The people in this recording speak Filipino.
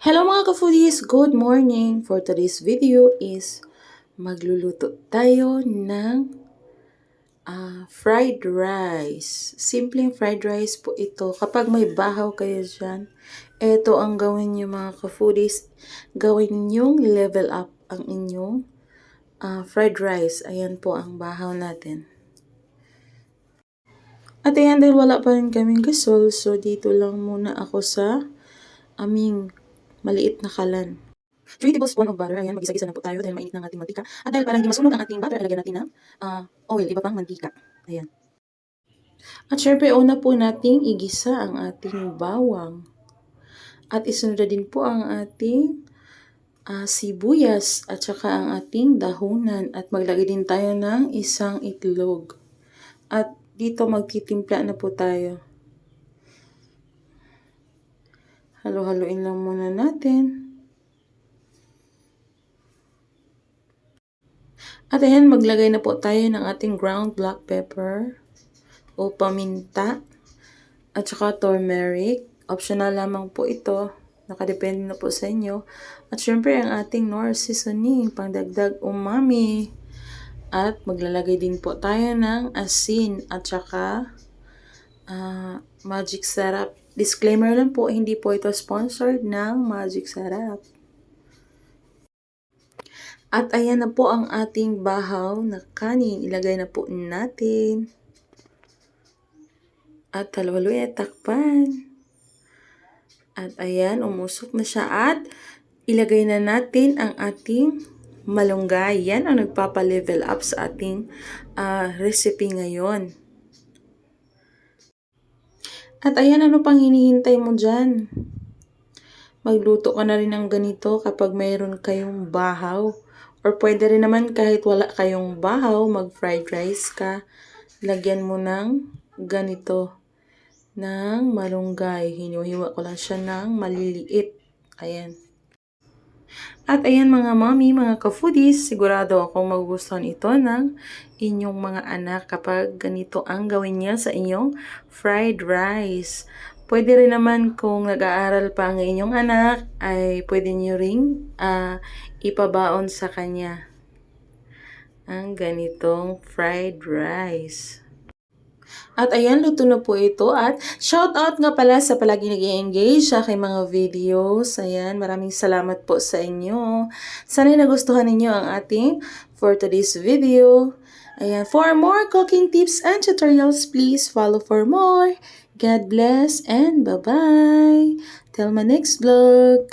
Hello mga ka-foodies! Good morning! For today's video is magluluto tayo ng fried rice. Simpleng fried rice po ito. Kapag may bahaw kayo dyan, ito ang gawin nyo mga ka-foodies. Gawin nyong level up ang inyong fried rice. Ayan po ang bahaw natin. At ayan, dahil wala pa rin kaming gasol, so dito lang muna ako sa aming maliit na kalan. 3 tablespoons of butter. Ayan, mag-isa-gisa na po tayo dahil mainit ng ating mantika. At dahil para hindi masunog ang ating butter, ilagyan natin ng oil, iba pang mantika. Ayan. At syempre, una po nating igisa ang ating bawang. At isunod din po ang ating sibuyas at saka ang ating dahunan. At maglagay din tayo ng isang itlog. At dito magtitimpla na po tayo. Halo-haloin lang muna natin. At ayan, maglagay na po tayo ng ating ground black pepper o paminta at saka turmeric. Optional lamang po ito. Nakadepende na po sa inyo. At syempre, ang ating Knorr seasoning, pangdagdag umami. At maglalagay din po tayo ng asin at saka Magic Sarap. Disclaimer lang po, hindi po ito sponsored ng Magic Sarap. At ayan na po ang ating bahaw na kanin. Ilagay na po natin. At halo-haloy at takpan. At ayan, umusok na siya. At ilagay na natin ang ating malunggay. Yan ang nagpapa-level up sa ating recipe ngayon. At ayan, ano pang hinihintay mo dyan? Magluto ka na rin ng ganito kapag mayroon kayong bahaw. Or pwede rin naman kahit wala kayong bahaw, mag-fried rice ka. Lagyan mo ng ganito, ng malunggay. Hiniwa-hiwa ko lang siya ng maliliit. Ayan. At ayan mga mommy, mga ka-foodies, sigurado akong magugustuhan ito ng inyong mga anak kapag ganito ang gawin niya sa inyong fried rice. Pwede rin naman kung nag-aaral pa ang inyong anak, ay pwede nyo ring ipabaon sa kanya ang ganitong fried rice. At ayan, luto na po ito. At shout out nga pala sa palagi nag-i-engage sa aking mga videos. Ayan, maraming salamat po sa inyo. Sana'y nagustuhan ninyo ang ating for today's video. Ayan, for more cooking tips and tutorials, please follow for more. God bless and bye-bye. Till my next vlog.